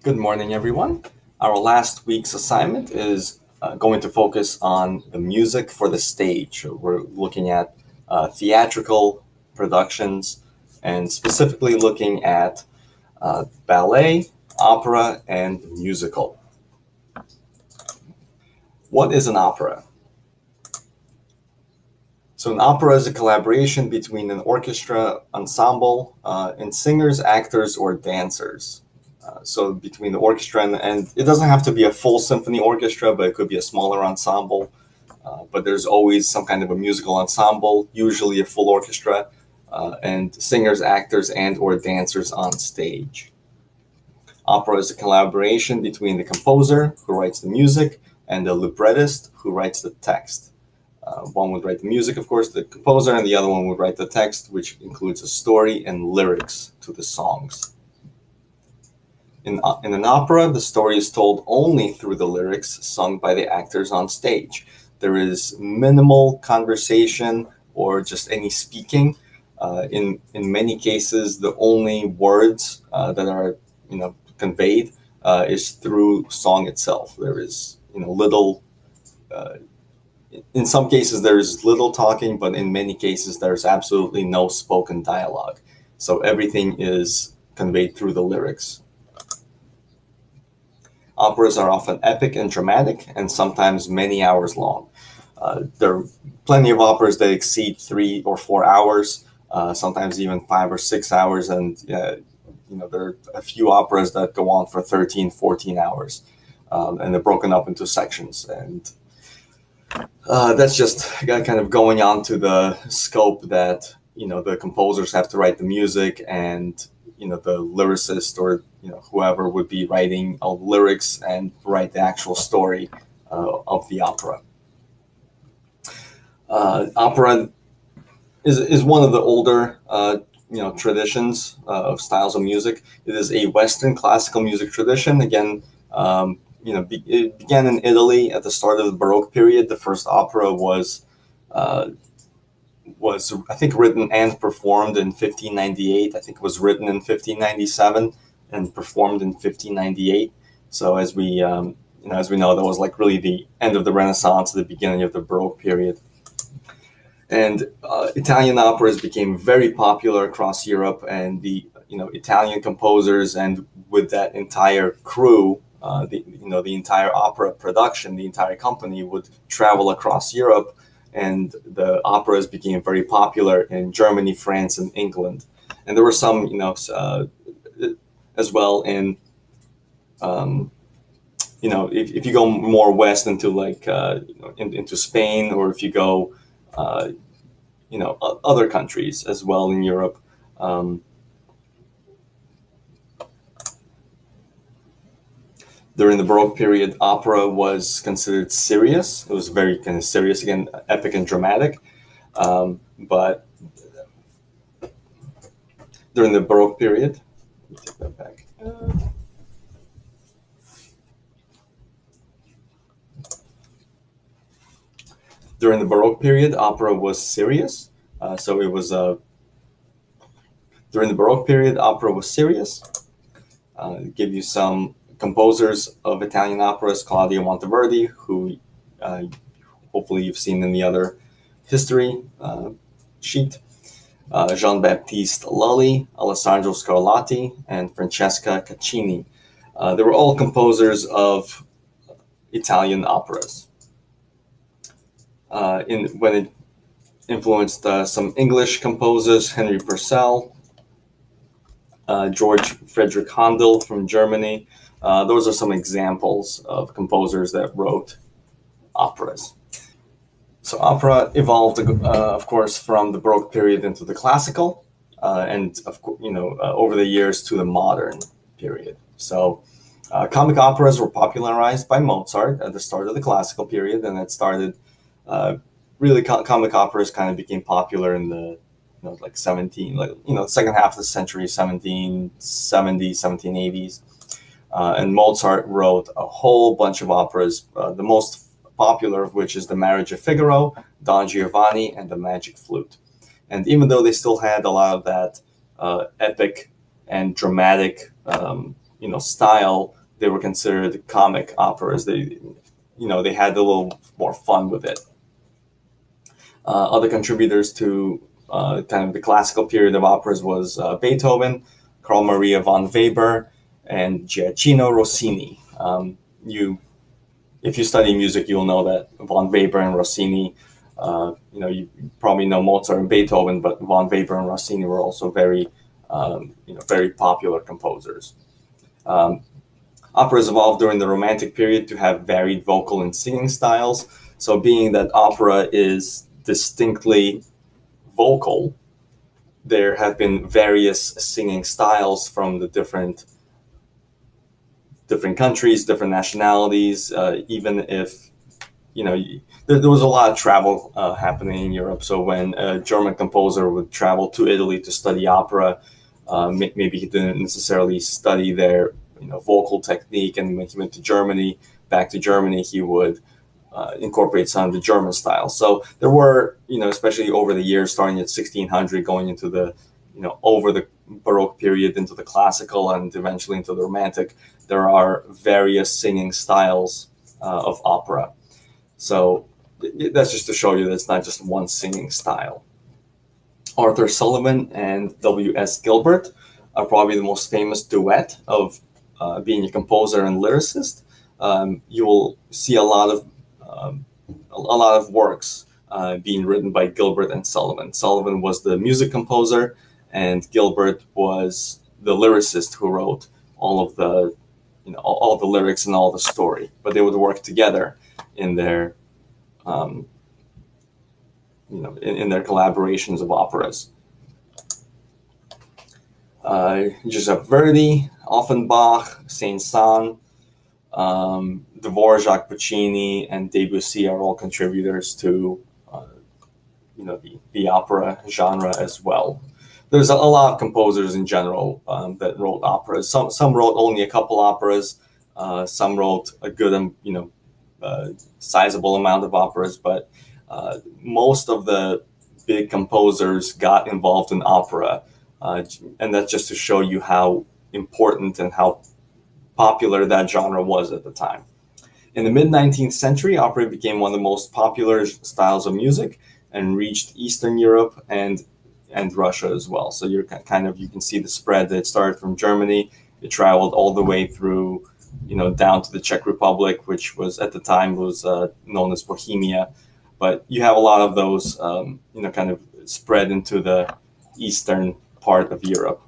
Good morning, everyone. Our last week's assignment is going to focus on the music for the stage. We're looking at theatrical productions and specifically looking at ballet, opera, and musical. What is an opera? So, an opera is a collaboration between an orchestra, ensemble, and singers, actors, or dancers. So between the orchestra and it doesn't have to be a full symphony orchestra, but it could be a smaller ensemble. But there's always some kind of a musical ensemble, usually a full orchestra, and singers, actors, and or dancers on stage. Opera is a collaboration between the composer who writes the music and the librettist who writes the text. One would write the music, of course, the composer, and the other one would write the text, which includes a story and lyrics to the songs. In an opera, the story is told only through the lyrics sung by the actors on stage. There is minimal conversation or just any speaking. In many cases, the only words that are conveyed is through song itself. There is little. In some cases, there is little talking, but in many cases, there's absolutely no spoken dialogue. So everything is conveyed through the lyrics. Operas are often epic and dramatic, and sometimes many hours long. There are plenty of operas that exceed 3 or 4 hours, sometimes even 5 or 6 hours, and there are a few operas that go on for 13, 14 hours, and they're broken up into sections. And that's just kind of going on to the scope that the composers have to write the music, and the lyricist or whoever would be writing all the lyrics and write the actual story of the opera. Opera is one of the older traditions of styles of music. It is a Western classical music tradition. Again, it began in Italy at the start of the Baroque period. The first opera was I think written and performed in 1598. I think it was written in 1597 and performed in 1598. So as we know, that was like really the end of the Renaissance, the beginning of the Baroque period. And Italian operas became very popular across Europe, and the Italian composers, and with that entire crew, the entire opera production, the entire company would travel across Europe, and the operas became very popular in Germany, France, and England. And there were some, as well in, if you go more west into like into Spain, or if you go, other countries as well in Europe. During the Baroque period, opera was considered serious. It was very kind of serious, again, epic and dramatic. But during the Baroque period, let me take that back. During the Baroque period, opera was serious. So it was during the Baroque period, opera was serious. Give you some composers of Italian operas: Claudio Monteverdi, who hopefully you've seen in the other history sheet, Jean-Baptiste Lully, Alessandro Scarlatti, and Francesca Caccini. They were all composers of Italian operas. When it influenced some English composers: Henry Purcell, George Frederick Handel from Germany. Those are some examples of composers that wrote operas. So opera evolved, of course, from the Baroque period into the classical, and over the years to the modern period. So comic operas were popularized by Mozart at the start of the classical period, and it started really comic operas kind of became popular in the second half of the century, 1770s, 1780s. And Mozart wrote a whole bunch of operas, the most popular of which is The Marriage of Figaro, Don Giovanni, and The Magic Flute. And even though they still had a lot of that epic and dramatic style, they were considered comic operas. They had a little more fun with it. Other contributors to kind of the classical period of operas was Beethoven, Carl Maria von Weber, and Gioacchino Rossini. If you study music, you'll know that von Weber and Rossini. You probably know Mozart and Beethoven, but von Weber and Rossini were also very popular composers. Operas evolved during the Romantic period to have varied vocal and singing styles. So, being that opera is distinctly vocal, there have been various singing styles from the different countries, different nationalities. Even if there was a lot of travel happening in Europe. So when a German composer would travel to Italy to study opera, maybe he didn't necessarily study their vocal technique, and when he went to back to Germany, he would incorporate some of the German style. So there were, especially over the years, starting at 1600, going into the, over the Baroque period into the classical and eventually into the Romantic, there are various singing styles of opera. So that's just to show you that it's not just one singing style. Arthur Sullivan and W.S. Gilbert are probably the most famous duet of being a composer and lyricist. You will see a lot of works being written by Gilbert and Sullivan. Sullivan was the music composer, and Gilbert was the lyricist who wrote all of the, all the lyrics and all the story. But they would work together in their, in their collaborations of operas. Giuseppe Verdi, Offenbach, Saint-Saëns, Dvorak, Puccini, and Debussy are all contributors to the opera genre as well. There's a lot of composers in general that wrote operas. Some wrote only a couple operas. Some wrote a good sizable amount of operas, but most of the big composers got involved in opera, and that's just to show you how important and how popular that genre was at the time. In the mid-19th century, opera became one of the most popular styles of music and reached Eastern Europe and Russia as well. So you can see the spread that it started from Germany. It traveled all the way through, down to the Czech Republic, which was at the time was known as Bohemia. But you have a lot of those, kind of spread into the eastern part of Europe.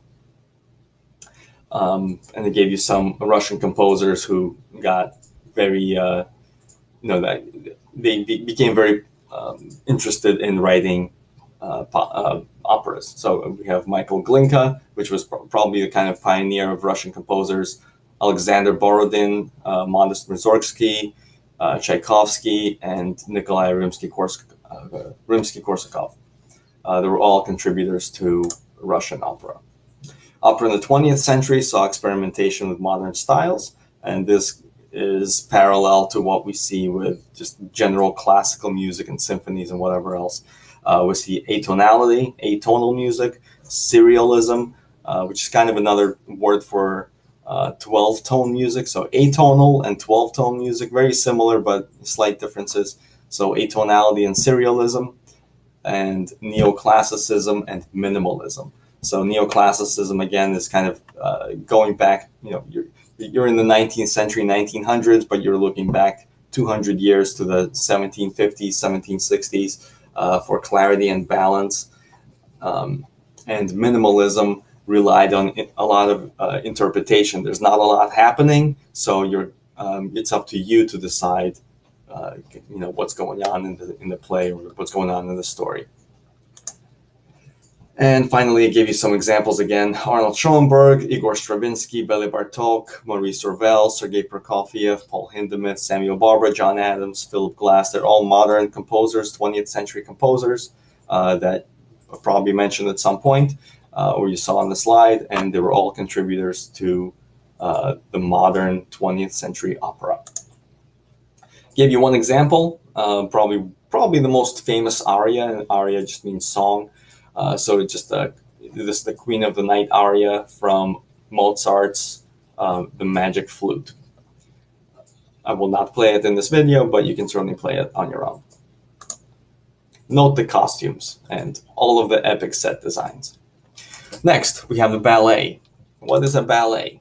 And they gave you some Russian composers who got very, that they became very interested in writing operas. So we have Michael Glinka, which was probably the kind of pioneer of Russian composers, Alexander Borodin, Modest Mussorgsky, Tchaikovsky, and Nikolai Rimsky-Korsakov. They were all contributors to Russian opera. Opera in the 20th century saw experimentation with modern styles, and this is parallel to what we see with just general classical music and symphonies and whatever else. We see atonality, atonal music, serialism, which is kind of another word for 12-tone music. So atonal and 12-tone music, very similar but slight differences. So atonality and serialism, and neoclassicism and minimalism. So neoclassicism, again, is kind of going back, you're in the 19th century, 1900s, but you're looking back 200 years to the 1750s, 1760s for clarity and balance. And minimalism relied on a lot of interpretation. There's not a lot happening, so it's up to you to decide, what's going on in the play or what's going on in the story. And finally, I gave you some examples again. Arnold Schoenberg, Igor Stravinsky, Bely Bartok, Maurice Ravel, Sergei Prokofiev, Paul Hindemith, Samuel Barber, John Adams, Philip Glass. They're all modern composers, 20th century composers that I probably mentioned at some point, or you saw on the slide, and they were all contributors to the modern 20th century opera. Gave you one example, probably the most famous aria, and aria just means song. So it's just this is the Queen of the Night aria from Mozart's the magic flute. I will not play it in this video, but you can certainly play it on your own. Note the costumes and all of the epic set designs. Next, we have the ballet. What is a ballet?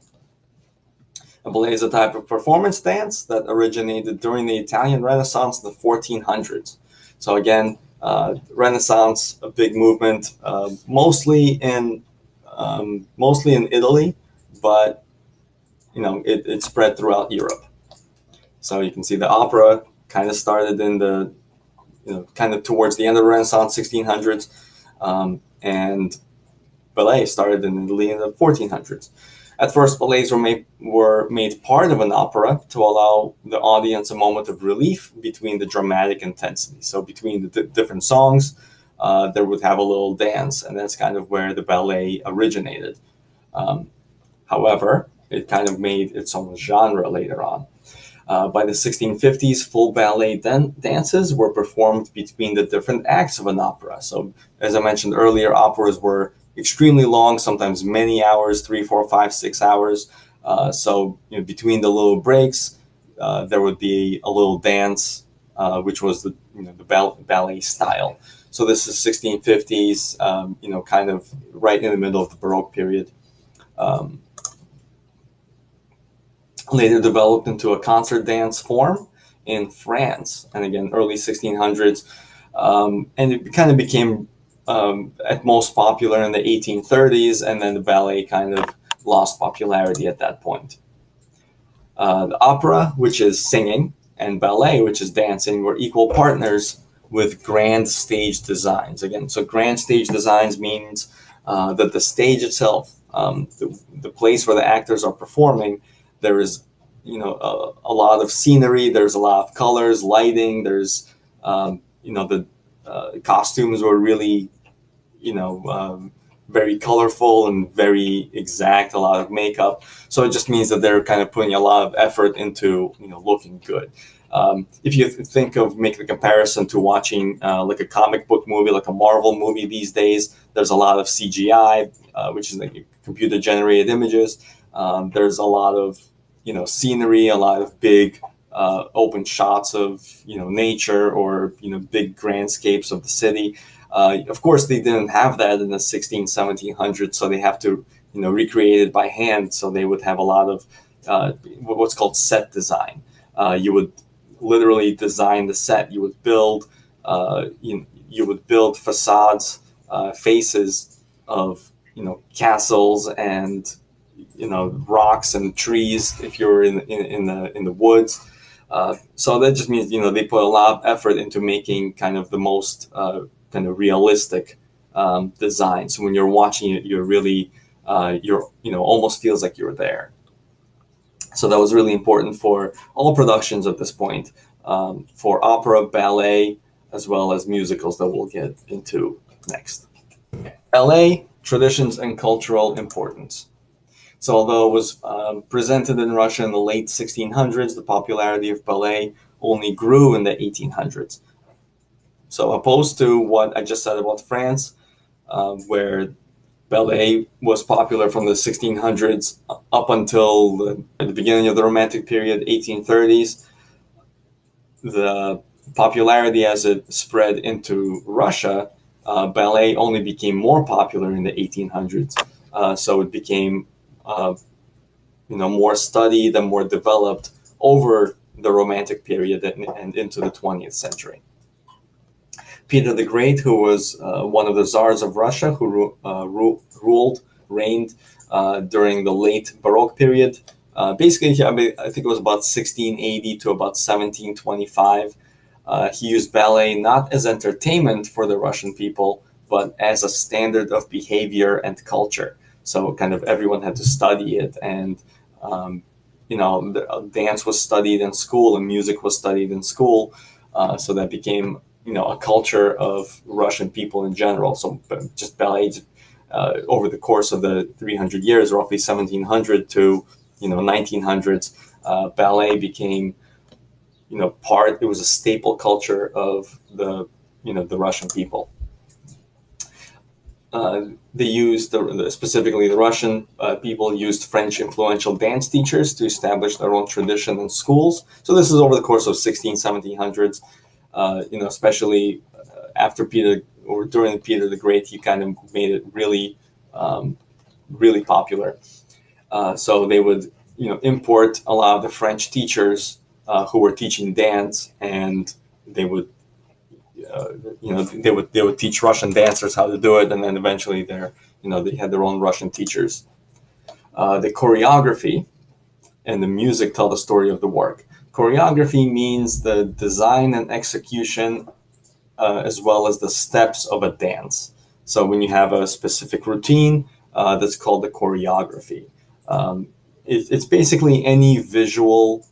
A ballet is a type of performance dance that originated during the Italian Renaissance in the 1400s. So again, Renaissance, a big movement, mostly in Italy, but it spread throughout Europe. So you can see the opera kind of started in the kind of towards the end of the Renaissance, 1600s, and ballet started in Italy in the 1400s. At first, ballets were made part of an opera to allow the audience a moment of relief between the dramatic intensity. So between the different songs, there would have a little dance, and that's kind of where the ballet originated. However, it kind of made its own genre later on. By the 1650s, full ballet dances were performed between the different acts of an opera. So, as I mentioned earlier, operas were extremely long, sometimes many hours, 3, 4, 5, 6 hours. So, between the little breaks, there would be a little dance, which was the ballet style. So this is 1650s, kind of right in the middle of the Baroque period. Later developed into a concert dance form in France, and again, early 1600s. And it kind of became at most popular in the 1830s, and then the ballet kind of lost popularity at that point. The opera, which is singing, and ballet, which is dancing, were equal partners with grand stage designs. Again, so grand stage designs means that the stage itself, the place where the actors are performing, there is a lot of scenery, there's a lot of colors, lighting, there's the costumes were really very colorful and very exact, a lot of makeup. So it just means that they're kind of putting a lot of effort into looking good. If you think of, make the comparison to watching like a comic book movie, like a Marvel movie these days, there's a lot of CGI, which is like computer generated images. There's a lot of scenery, a lot of big open shots of nature, or big grandscapes of the city. Of course, they didn't have that in the 1700s, so they have to recreate it by hand. So they would have a lot of what's called set design. You would literally design the set. You would build you would build facades, faces of castles and rocks and trees if you're in the woods. So that just means they put a lot of effort into making kind of the most kind of realistic design. So when you're watching it, you're really almost feels like you're there. So that was really important for all productions at this point, for opera, ballet, as well as musicals that we'll get into next. Ballet, traditions and cultural importance. So although it was presented in Russia in the late 1600s, the popularity of ballet only grew in the 1800s. So opposed to what I just said about France, where ballet was popular from the 1600s up until the beginning of the Romantic period, 1830s, the popularity as it spread into Russia, ballet only became more popular in the 1800s. So it became more studied and more developed over the Romantic period and into the 20th century. Peter the Great, who was one of the czars of Russia, who reigned during the late Baroque period. Basically, I think it was about 1680 to about 1725. He used ballet not as entertainment for the Russian people, but as a standard of behavior and culture. So kind of everyone had to study it, and dance was studied in school and music was studied in school. So that became a culture of Russian people in general. So just ballet, over the course of the 300 years, roughly 1700 to 1900s, ballet became it was a staple culture of the Russian people. they used specifically the Russian people used French influential dance teachers to establish their own tradition in schools. So this is over the course of 1700s. Especially after Peter or during Peter the Great, he kind of made it really, really popular. So they would, import a lot of the French teachers who were teaching dance, and they would, they would teach Russian dancers how to do it, and then eventually they had their own Russian teachers. The choreography and the music tell the story of the work. Choreography means the design and execution, as well as the steps of a dance. So when you have a specific routine, that's called the choreography. It's basically any visual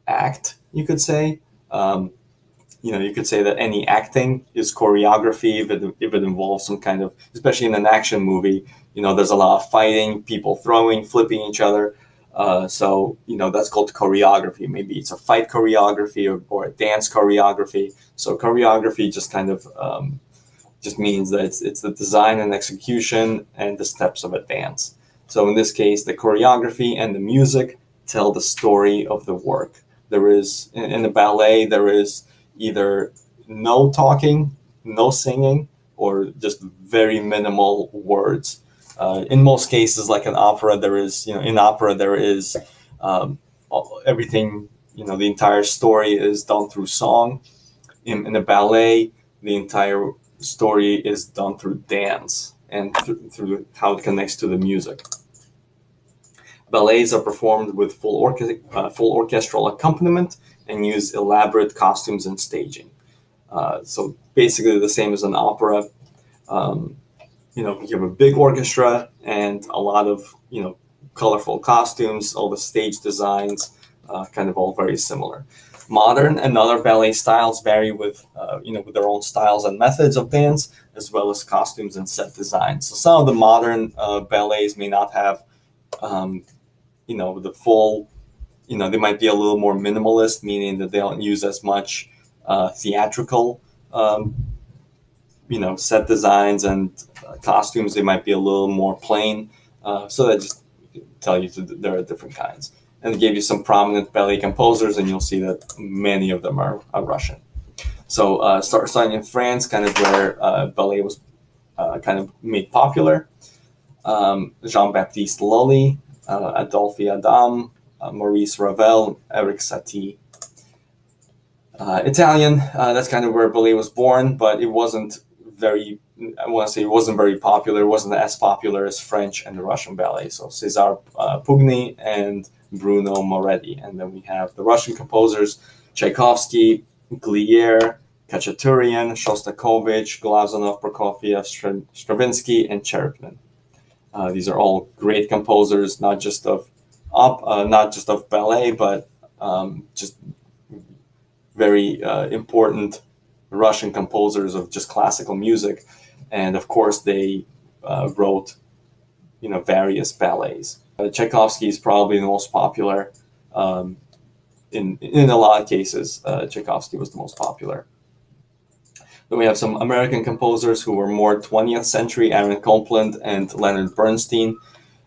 act, you could say. You could say that any acting is choreography if it involves some kind of, especially in an action movie, there's a lot of fighting, people throwing, flipping each other. So that's called choreography. Maybe it's a fight choreography or a dance choreography. So choreography just kind of just means that it's the design and execution and the steps of a dance. So in this case, the choreography and the music tell the story of the work. There is, in the ballet, there is either no talking, no singing, or just very minimal words. In most cases, like an opera, in opera, there is everything, the entire story is done through song. In a ballet, the entire story is done through dance and through how it connects to the music. Ballets are performed with full orchestral accompaniment and use elaborate costumes and staging. So basically the same as an opera. You have a big orchestra and a lot of, colorful costumes, all the stage designs, kind of all very similar. Modern and other ballet styles vary with their own styles and methods of dance, as well as costumes and set designs. So some of the modern ballets may not have, the full, they might be a little more minimalist, meaning that they don't use as much theatrical, set designs and costumes. They might be a little more plain. So that just tell you there are different kinds. And they gave you some prominent ballet composers, and you'll see that many of them are Russian. So starting in France, kind of where ballet was kind of made popular. Jean-Baptiste Lully, Adolphe Adam, Maurice Ravel, Eric Satie. Italian, that's kind of where ballet was born, but it wasn't it wasn't very popular. It wasn't as popular as French and the Russian ballet. So César Pugny and Bruno Moretti. And then we have the Russian composers, Tchaikovsky, Glier, Khachaturian, Shostakovich, Glazunov, Prokofiev, Stravinsky, and Cherepnin. These are all great composers, not just of ballet, but just very important Russian composers of just classical music. And of course, they wrote, various ballets. Tchaikovsky is probably the most popular. In a lot of cases, Tchaikovsky was the most popular. Then we have some American composers who were more 20th century, Aaron Copland and Leonard Bernstein.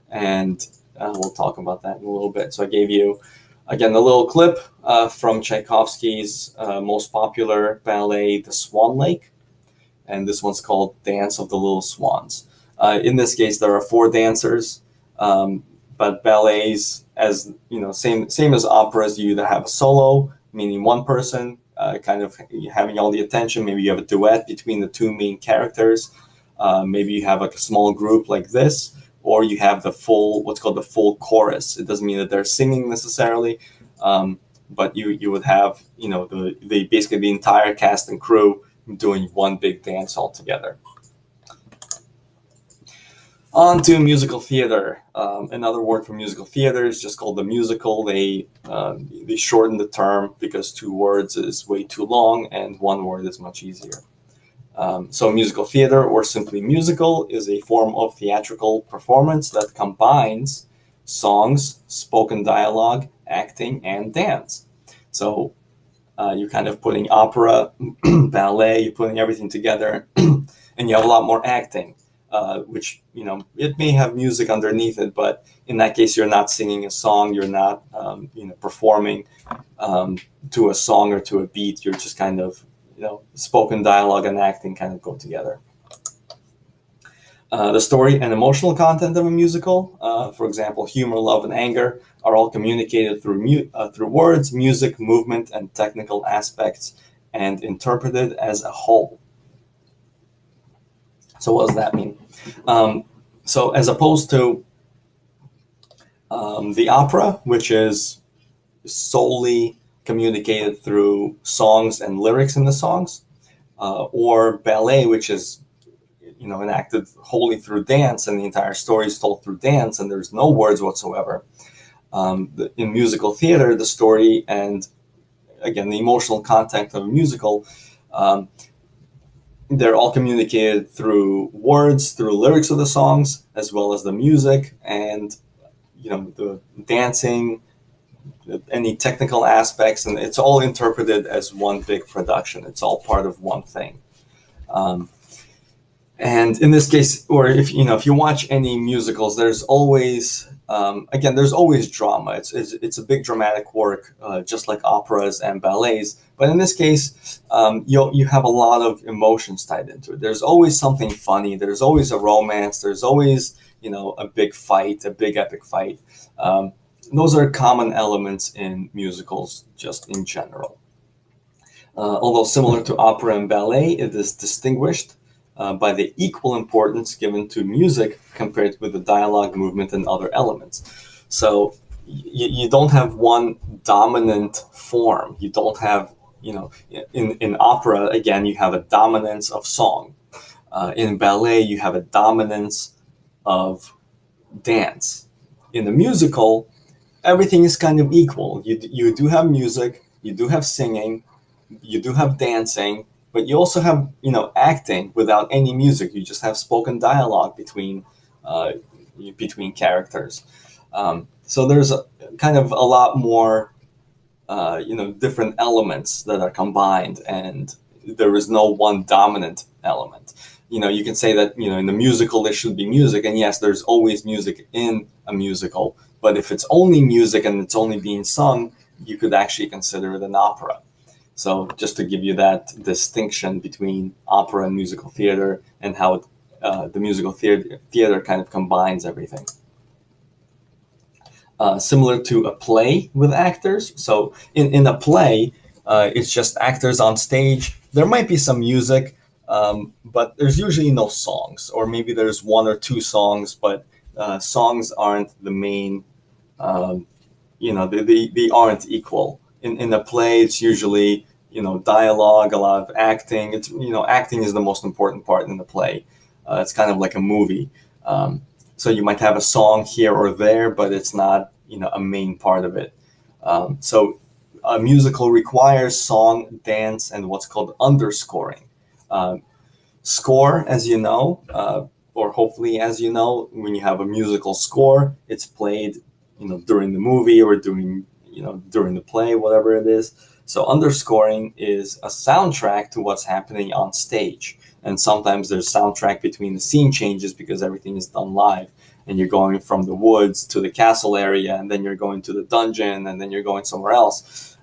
And we'll talk about that in a little bit. So I gave you, again, a little clip from Tchaikovsky's most popular ballet, The Swan Lake. And this one's called Dance of the Little Swans. In this case, there are 4 dancers, but ballets, as same as operas, you either have a solo, meaning one person, kind of having all the attention. Maybe you have a duet between the 2 main characters. Maybe you have like a small group like this, or you have what's called the full chorus. It doesn't mean that they're singing necessarily, but you would have, basically the entire cast and crew doing one big dance all together. On to musical theater. Another word for musical theater is just called the musical. They shorten the term because 2 words is way too long and 1 word is much easier. So musical theater, or simply musical, is a form of theatrical performance that combines songs, spoken dialogue, acting, and dance. So you're kind of putting opera, ballet, you're putting everything together, and you have a lot more acting. which, it may have music underneath it, but in that case, you're not singing a song, you're not, performing to a song or to a beat. You're just kind of, spoken dialogue and acting kind of go together. The story and emotional content of a musical, for example, humor, love, and anger, are all communicated through words, music, movement, and technical aspects, and interpreted as a whole. So what does that mean? So as opposed to the opera, which is solely communicated through songs and lyrics in the songs, or ballet, which is enacted wholly through dance, and the entire story is told through dance, and there's no words whatsoever. In musical theater, the story and, again, the emotional content of a musical, they're all communicated through words, through lyrics of the songs, as well as the music and the dancing, any technical aspects, and it's all interpreted as one big production. It's all part of one thing. And in this case, or if you watch any musicals, there's always there's always drama. It's a big dramatic work, just like operas and ballets. But in this case, you have a lot of emotions tied into it. There's always something funny. There's always a romance. There's always a big fight, a big epic fight. Those are common elements in musicals, just in general. Although similar to opera and ballet, it is distinguished by the equal importance given to music compared with the dialogue, movement, and other elements. So you don't have one dominant form. You don't have, in opera, again, you have a dominance of song. In ballet, you have a dominance of dance. In the musical, everything is kind of equal. You do have music, you do have singing, you do have dancing, but you also have, acting without any music. You just have spoken dialogue between characters. So there's kind of a lot more, different elements that are combined, and there is no one dominant element. You can say that, in the musical there should be music, and yes, there's always music in a musical. But if it's only music and it's only being sung, you could actually consider it an opera. So just to give you that distinction between opera and musical theater, and how the musical theater kind of combines everything. Similar to a play with actors. So in a play, it's just actors on stage. There might be some music, but there's usually no songs, or maybe there's one or two songs, but songs aren't the main, they aren't equal. In a play, it's usually, dialogue, a lot of acting. It's, acting is the most important part in the play. It's kind of like a movie. So you might have a song here or there, but it's not, a main part of it. So a musical requires song, dance, and what's called underscoring. Score, as you know, or hopefully as you know, when you have a musical score, it's played, during the movie or during the play, whatever it is. So underscoring is a soundtrack to what's happening on stage. And sometimes there's soundtrack between the scene changes because everything is done live. And you're going from the woods to the castle area, and then you're going to the dungeon, and then you're going somewhere else.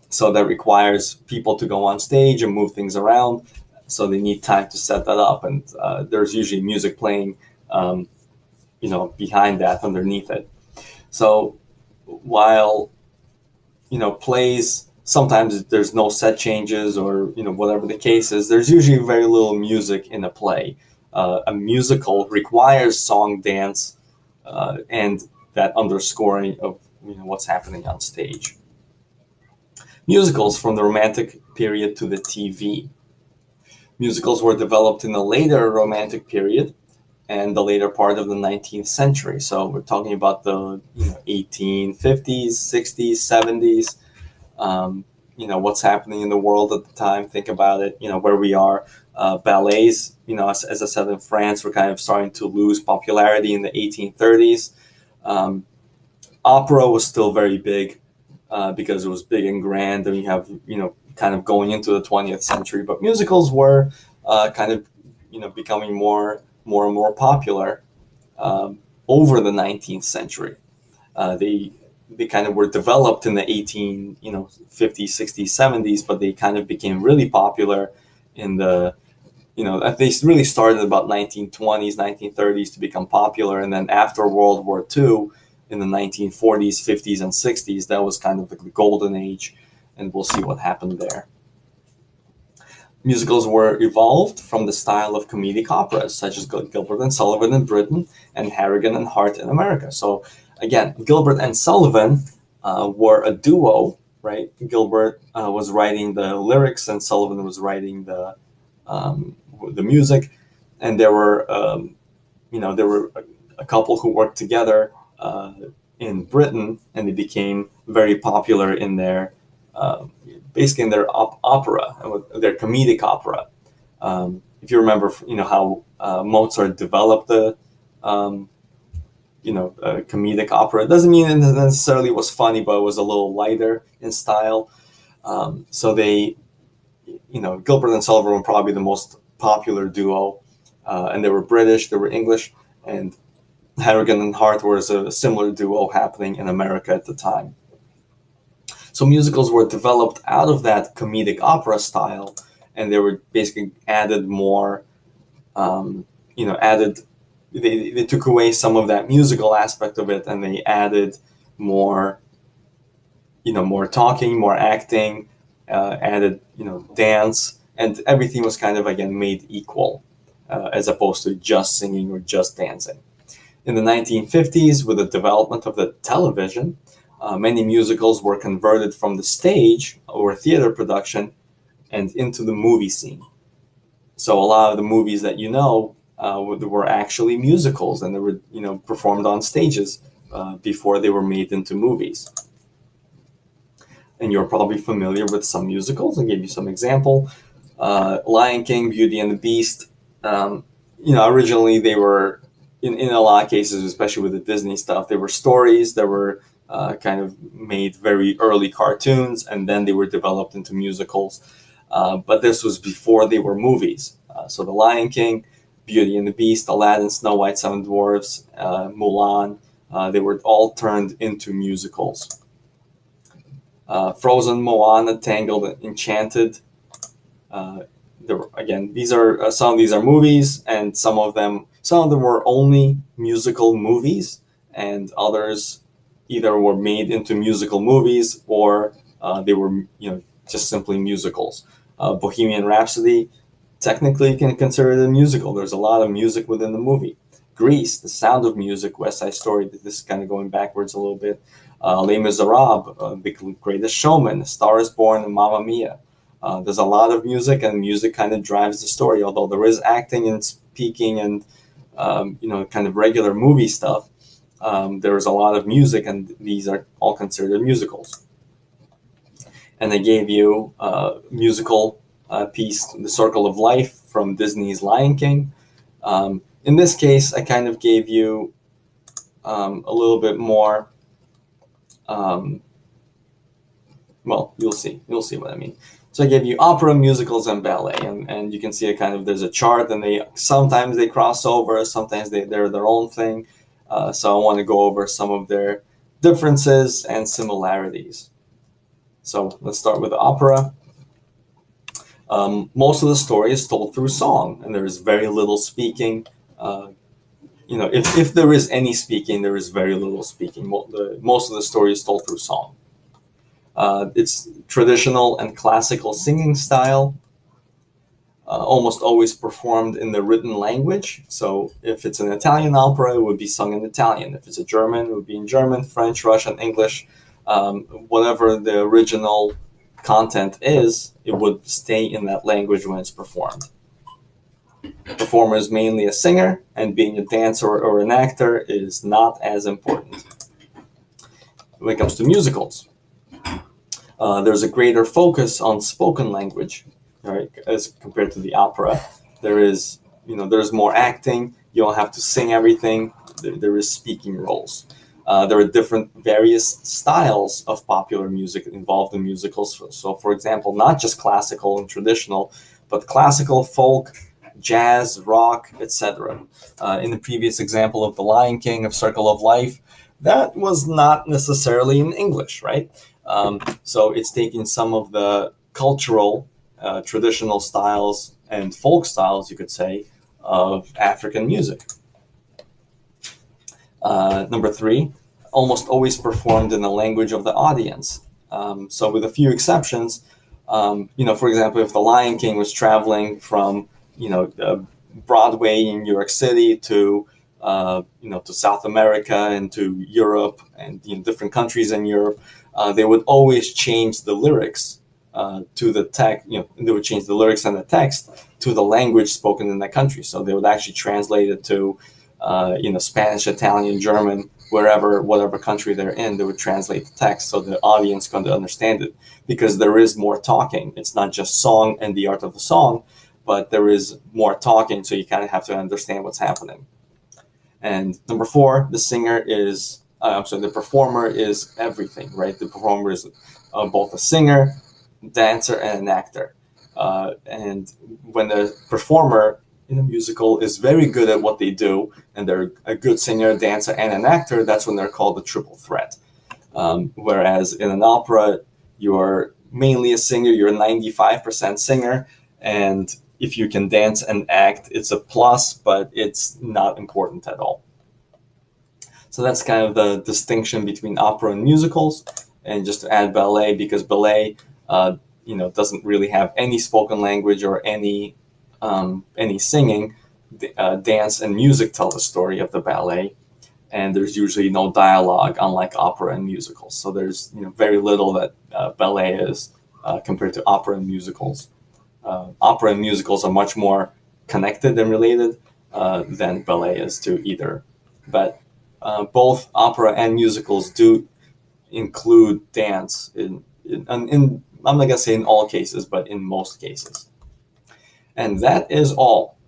So that requires people to go on stage and move things around. So they need time to set that up. And there's usually music playing, behind that, underneath it. So while, plays, sometimes there's no set changes, or, whatever the case is, there's usually very little music in a play. A musical requires song, dance, and that underscoring of, what's happening on stage. Musicals from the Romantic period to the TV. Musicals were developed in the later Romantic period and the later part of the 19th century. So we're talking about the 1850s, 60s, 70s. What's happening in the world at the time. Think about it, where we are. Ballets, as I said, in France, were kind of starting to lose popularity in the 1830s. Opera was still very big because it was big and grand, and you have, kind of going into the 20th century. But musicals were kind of, becoming more more and more popular over the 19th century. They kind of were developed in the 50s, 60s, 70s, but they kind of became really popular in the they really started about 1920s, 1930s to become popular, and then after World War II, in the 1940s, 50s, and 60s, that was kind of the golden age, and we'll see what happened there. Musicals were evolved from the style of comedic operas, such as Gilbert and Sullivan in Britain and Harrigan and Hart in America. So again, Gilbert and Sullivan were a duo, right? Gilbert was writing the lyrics and Sullivan was writing the music, and there were a couple who worked together in Britain, and they became very popular in their basically in their opera, their comedic opera. If you remember, how Mozart developed the comedic opera. It doesn't mean it necessarily was funny, but it was a little lighter in style. So they, Gilbert and Sullivan were probably the most popular duo, and they were British, they were English, and Harrigan and Hart was a similar duo happening in America at the time. So musicals were developed out of that comedic opera style, and they were basically added more, they took away some of that musical aspect of it, and they added more, more talking, more acting, added, dance, and everything was kind of, again, made equal, as opposed to just singing or just dancing. In the 1950s, with the development of the television, many musicals were converted from the stage or theater production and into the movie scene. So a lot of the movies that were actually musicals, and they were performed on stages before they were made into movies. And you're probably familiar with some musicals. I'll give you some example. Lion King, Beauty and the Beast. Originally they were, in a lot of cases, especially with the Disney stuff, they were stories that were kind of made very early cartoons, and then they were developed into musicals. But this was before they were movies. So The Lion King, Beauty and the Beast, Aladdin, Snow White, Seven Dwarfs, Mulan, they were all turned into musicals. Frozen, Moana, Tangled, Enchanted. These are some of these are movies, and some of them were only musical movies, and others either were made into musical movies or they were just simply musicals. Bohemian Rhapsody, technically you can consider it a musical. There's a lot of music within the movie. Grease, The Sound of Music, West Side Story. This is kind of going backwards a little bit. Les Miserables, The Greatest Showman, A Star is Born, and Mamma Mia. There's a lot of music, and music kind of drives the story. Although there is acting and speaking and kind of regular movie stuff, there's a lot of music, and these are all considered musicals. And I gave you a musical piece, The Circle of Life, from Disney's Lion King. In this case, I kind of gave you a little bit more. You'll see what I mean. So I gave you opera, musicals, and ballet, and you can see it kind of, there's a chart, and sometimes they cross over, sometimes they're their own thing. So I want to go over some of their differences and similarities. So let's start with the opera. Most of the story is told through song, and there is very little speaking. If there is any speaking, there is very little speaking. Most of the story is told through song. It's traditional and classical singing style, almost always performed in the written language. So if it's an Italian opera, it would be sung in Italian. If it's a German, it would be in German, French, Russian, English. Whatever the original content is, it would stay in that language when it's performed. The performer is mainly a singer, and being a dancer or an actor is not as important. When it comes to musicals, there's a greater focus on spoken language, right, as compared to the opera. There's more acting. You don't have to sing everything. There is speaking roles. There are various styles of popular music involved in musicals. So, for example, not just classical and traditional, but classical, folk, jazz, rock, etc. In the previous example of The Lion King, of Circle of Life, that was not necessarily in English, right? So it's taking some of the cultural, traditional styles and folk styles, you could say, of African music. Number three, almost always performed in the language of the audience. So with a few exceptions, for example, if The Lion King was traveling from, Broadway in New York City to, to South America and to Europe and different countries in Europe, they would always change the lyrics to the text. They would change the lyrics and the text to the language spoken in that country. So they would actually translate it to, Spanish, Italian, German, whatever country they're in. They would translate the text so the audience can understand it, because there is more talking. It's not just song and the art of the song, but there is more talking. So you kind of have to understand what's happening. And number four, the performer is everything, right? The performer is both a singer, dancer, and an actor. And when the performer in a musical is very good at what they do, and they're a good singer, dancer, and an actor, that's when they're called the triple threat. Whereas in an opera, you're mainly a singer, you're a 95% singer, and if you can dance and act, it's a plus, but it's not important at all. So that's kind of the distinction between opera and musicals. And just to add ballet, because ballet, doesn't really have any spoken language or any singing. Dance and music tell the story of the ballet, and there's usually no dialogue, unlike opera and musicals. So there's very little that ballet is compared to opera and musicals. Opera and musicals are much more connected and related than ballet is to either. But both opera and musicals do include dance in I'm not gonna say in all cases, but in most cases. And that is all.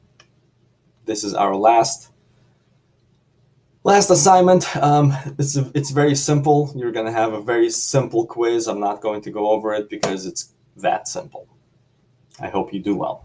This is our last assignment. It's very simple. You're gonna have a very simple quiz. I'm not going to go over it because it's that simple. I hope you do well.